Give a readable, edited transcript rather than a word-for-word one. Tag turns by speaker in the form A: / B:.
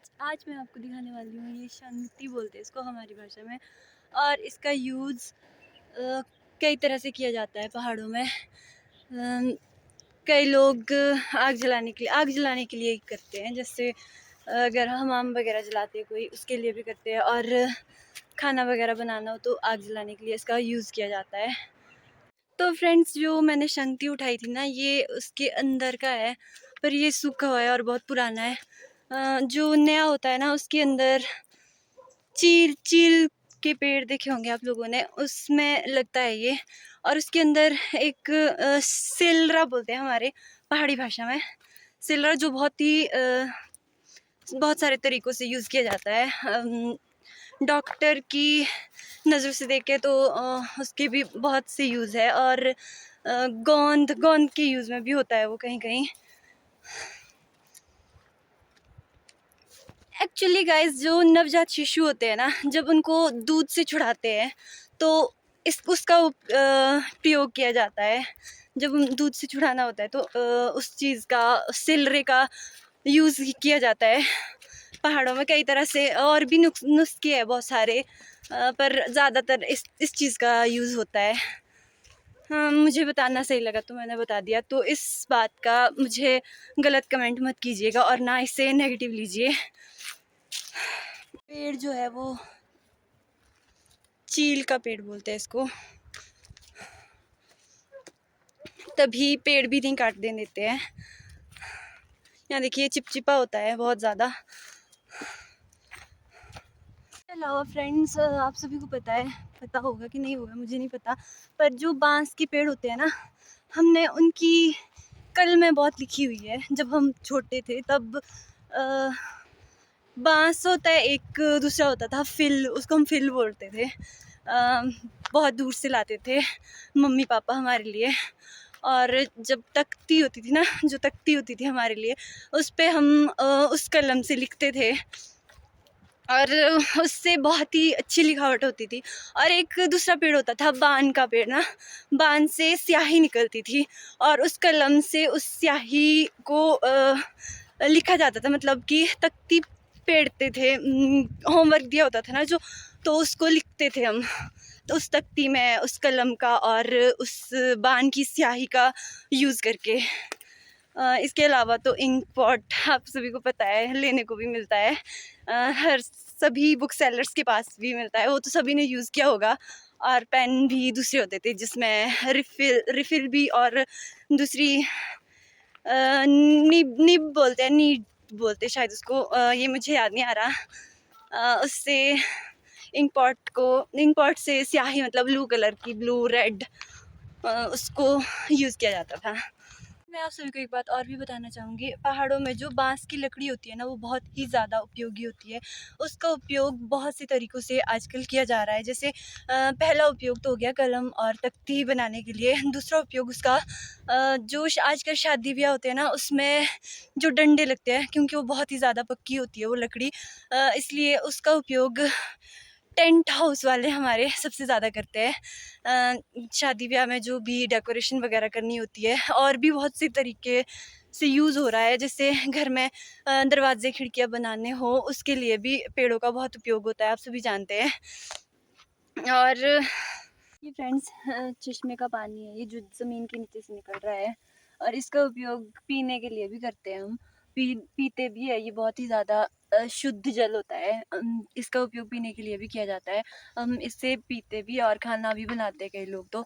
A: Friends, आज मैं आपको दिखाने वाली हूँ, ये शंखती बोलते हैं इसको हमारी भाषा में। और इसका यूज़ कई तरह से किया जाता है पहाड़ों में। कई लोग आग जलाने के लिए ही करते हैं, जैसे अगर हमाम वगैरह जलाते हैं कोई, उसके लिए भी करते हैं। और खाना वगैरह बनाना हो तो आग जलाने के लिए इसका यूज़ किया जाता है। तो फ्रेंड्स, जो मैंने शंखती उठाई थी ना, ये उसके अंदर का है, पर ये सूखा हुआ है और बहुत पुराना है। जो नया होता है ना, उसके अंदर चील चील के पेड़ देखे होंगे आप लोगों ने, उसमें लगता है ये। और उसके अंदर एक सिलरा बोलते हैं हमारे पहाड़ी भाषा में। सिलरा जो बहुत सारे तरीक़ों से यूज़ किया जाता है। डॉक्टर की नज़र से देखें तो उसके भी बहुत से यूज़ है। और गोंद के यूज़ में भी होता है वो कहीं कहीं। एक्चुअली गाइस, जो नवजात शिशु होते हैं ना, जब उनको दूध से छुड़ाते हैं तो उसका प्रयोग किया जाता है। जब दूध से छुड़ाना होता है तो उस चीज़ का, सिलरे का यूज़ किया जाता है। पहाड़ों में कई तरह से और भी नुस्खे हैं बहुत सारे, पर ज़्यादातर इस चीज़ का यूज़ होता है। हाँ, मुझे बताना सही लगा तो मैंने बता दिया। तो इस बात का मुझे गलत कमेंट मत कीजिएगा और ना इसे नेगेटिव लीजिए। पेड़ जो है वो चील का पेड़ बोलते हैं इसको। तभी पेड़ भी नहीं काटने देते हैं। यहाँ देखिए, चिपचिपा होता है बहुत ज़्यादा। अलावा फ्रेंड्स, आप सभी को पता होगा कि नहीं होगा मुझे नहीं पता, पर जो बांस के पेड़ होते हैं ना, हमने उनकी कल में बहुत लिखी हुई है। जब हम छोटे थे तब बांस होता है एक, दूसरा होता था फिल, उसको हम फिल बोलते थे। बहुत दूर से लाते थे मम्मी पापा हमारे लिए। और जब तख्ती होती थी ना, जो तख्ती होती थी हमारे लिए, उस पे हम उस कलम से लिखते थे और उससे बहुत ही अच्छी लिखावट होती थी। और एक दूसरा पेड़ होता था बान का पेड़ ना, बान से स्याही निकलती थी और उस कलम से उस स्याही को लिखा जाता था। मतलब कि तख्ती पेड़ते थे, होमवर्क दिया होता था ना जो, तो उसको लिखते थे हम। तो उस तख्ती में उस कलम का और उस बान की स्याही का यूज़ करके। इसके अलावा तो इंक पॉट आप सभी को पता है, लेने को भी मिलता है। हर सभी बुक सेलर्स के पास भी मिलता है, वो तो सभी ने यूज़ किया होगा। और पेन भी दूसरे होते थे जिसमें रिफिल भी, और दूसरी निब बोलते हैं, नीड बोलते शायद उसको, ये मुझे याद नहीं आ रहा। उससे इंक पॉट से स्याही, मतलब ब्लू कलर की, ब्लू रेड, उसको यूज़ किया जाता था। मैं आप सभी को एक बात और भी बताना चाहूँगी। पहाड़ों में जो बांस की लकड़ी होती है ना, वो बहुत ही ज़्यादा उपयोगी होती है। उसका उपयोग बहुत से तरीक़ों से आजकल किया जा रहा है। जैसे पहला उपयोग तो हो गया कलम और तख्ती बनाने के लिए। दूसरा उपयोग उसका, जो आजकल शादी ब्याह होते हैं ना, उसमें जो डंडे लगते हैं, क्योंकि वो बहुत ही ज़्यादा पक्की होती है वो लकड़ी, इसलिए उसका उपयोग टेंट हाउस वाले हमारे सबसे ज़्यादा करते हैं। शादी ब्याह में जो भी डेकोरेशन वगैरह करनी होती है, और भी बहुत से तरीके से यूज़ हो रहा है। जैसे घर में दरवाजे खिड़कियाँ बनाने हो, उसके लिए भी पेड़ों का बहुत उपयोग होता है, आप सभी जानते हैं। और ये फ्रेंड्स, चश्मे का पानी है, ये जो ज़मीन के नीचे से निकल रहा है, और इसका उपयोग पीने के लिए भी करते हैं हम। पीते भी है, ये बहुत ही ज़्यादा शुद्ध जल होता है। इसका उपयोग पीने के लिए भी किया जाता है। हम इससे पीते भी और खाना भी बनाते हैं कई लोग तो।